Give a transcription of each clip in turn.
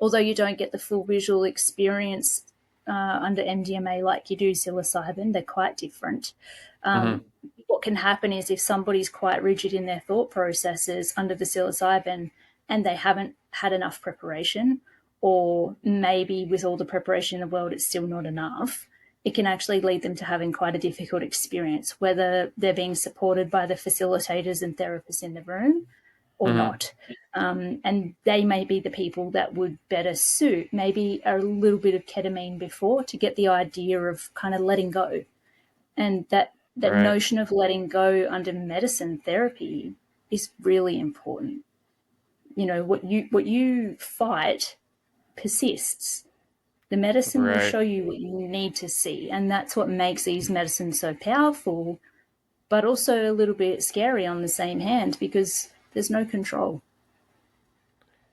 although you don't get the full visual experience under MDMA like you do psilocybin, they're quite different. Hmm. What can happen is if somebody's quite rigid in their thought processes under the psilocybin and they haven't had enough preparation, or maybe with all the preparation in the world, it's still not enough, it can actually lead them to having quite a difficult experience, whether they're being supported by the facilitators and therapists in the room or Hmm. not. And they may be the people that would better suit maybe a little bit of ketamine before to get the idea of kind of letting go. And that Right. notion of letting go under medicine therapy is really important. You know, what you fight persists. The medicine will Right. show you what you need to see, and that's what makes these medicines so powerful, but also a little bit scary on the same hand because there's no control.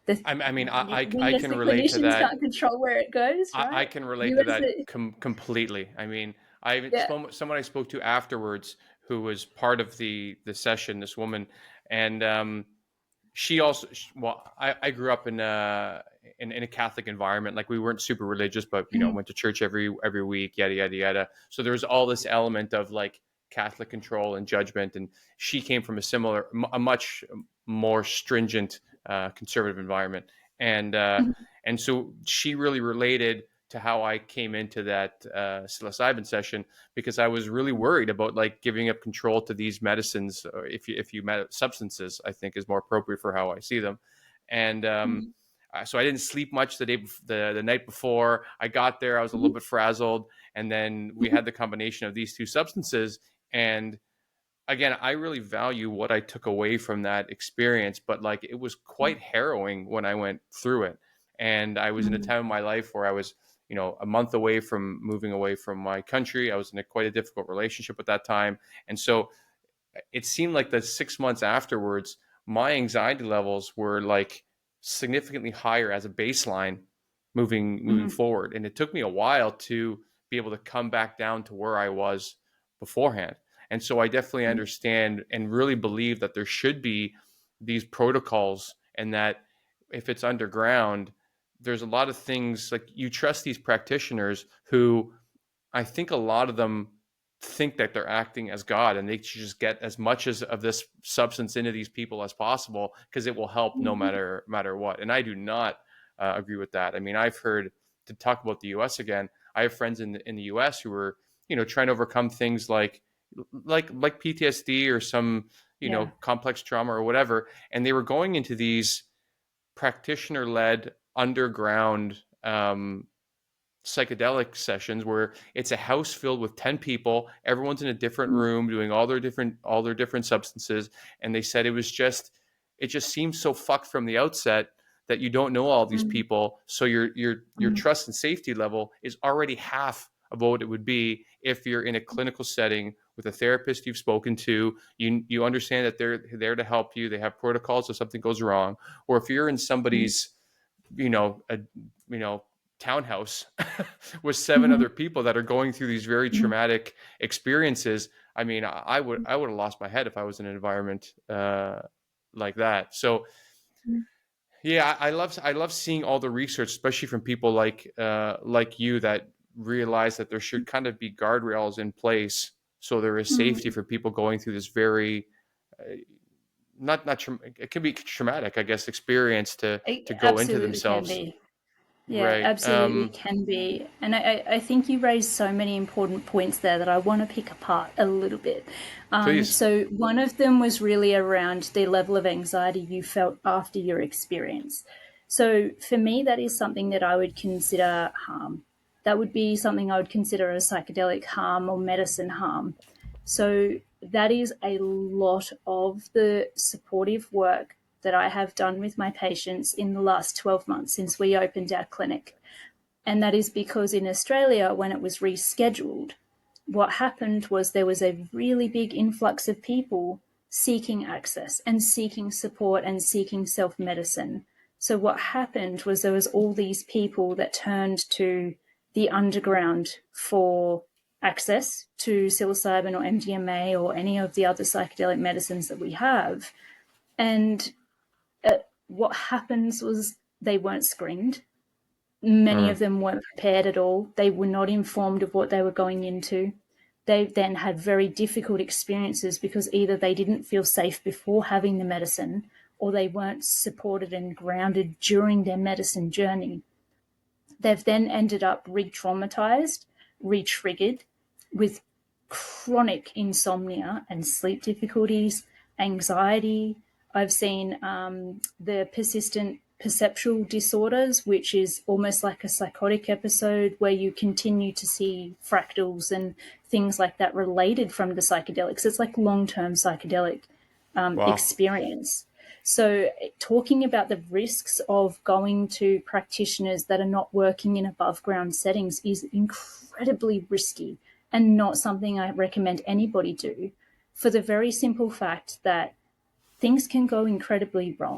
The, I mean, I we as can the relate to clinicians that. can't control where it goes, I right? can relate You to as that the completely. I mean, I even yeah. someone I spoke to afterwards who was part of the session, this woman, and she also well, I grew up in a Catholic environment. Like we weren't super religious, but Mm, went to church every week, yada yada yada. So there was all this element of like Catholic control and judgment, and she came from a much more stringent conservative environment, and uh, mm, and so she really related to how I came into that psilocybin session because I was really worried about like giving up control to these medicines. Or if you substances, I think is more appropriate for how I see them. And mm, so I didn't sleep much the night before. I got there, I was a little mhm, bit frazzled, and then we mhm, had the combination of these two substances. And again, I really value what I took away from that experience, but like it was quite harrowing when I went through it. And I was in a mm, time of my life where I was, a month away from moving away from my country. I was in quite a difficult relationship at that time. And so it seemed like the 6 months afterwards, my anxiety levels were like significantly higher as a baseline moving mhm, forward. And it took me a while to be able to come back down to where I was beforehand. And so I definitely mm, understand and really believe that there should be these protocols, and that if it's underground, there's a lot of things like you trust these practitioners who I think a lot of them think that they're acting as God, and they should just get as much as of this substance into these people as possible because it will help no mhm, matter what. And I do not agree with that. I mean, I've heard, to talk about the U.S. again, I have friends in the U.S. who are trying to overcome things like PTSD or some yeah. complex trauma or whatever, and they were going into these practitioner led underground psychedelic sessions where it's a house filled with 10 people, everyone's in a different Mm, room doing all their different substances. And they said it just seems so fucked from the outset that you don't know all these mm, people, so your mm, trust and safety level is already half of what it would be if you're in a clinical setting with a therapist you've spoken to. You understand that they're there to help you, they have protocols if something goes wrong. Or if you're in mm, somebody's a townhouse with seven mhm, other people that are going through these very mhm, traumatic experiences. I mean, I would have lost my head if I was in an environment like that. So mm, yeah, I love seeing all the research, especially from people like you, that realize that there should kind of be guardrails in place so there is safety mm. for people going through this very not it can be traumatic, I guess, experience to It go into absolutely can themselves. be. Yeah, Right. absolutely can be. And I think you raised so many important points there that I want to pick apart a little bit. Please. So, one of them was really around the level of anxiety you felt after your experience. So, for me, that is something that I would consider harm. That would be something I would consider a psychedelic harm or medicine harm. So that is a lot of the supportive work that I have done with my patients in the last 12 months since we opened our clinic. And that is because in Australia, when it was rescheduled, what happened was there was a really big influx of people seeking access and seeking support and seeking self medicine. So, what happened was there was all these people that turned to the underground for access to psilocybin or MDMA or any of the other psychedelic medicines that we have. And what happens was they weren't screened. Many Mm. of them weren't prepared at all. They were not informed of what they were going into. They then had very difficult experiences because either they didn't feel safe before having the medicine, or they weren't supported and grounded during their medicine journey. They've then ended up re-traumatized, re-triggered with chronic insomnia and sleep difficulties, anxiety. I've seen the persistent perceptual disorders, which is almost like a psychotic episode where you continue to see fractals and things like that related from the psychedelics. It's like long-term psychedelic Wow. experience. So, talking about the risks of going to practitioners that are not working in above ground settings is incredibly risky and not something I recommend anybody do, for the very simple fact that things can go incredibly wrong.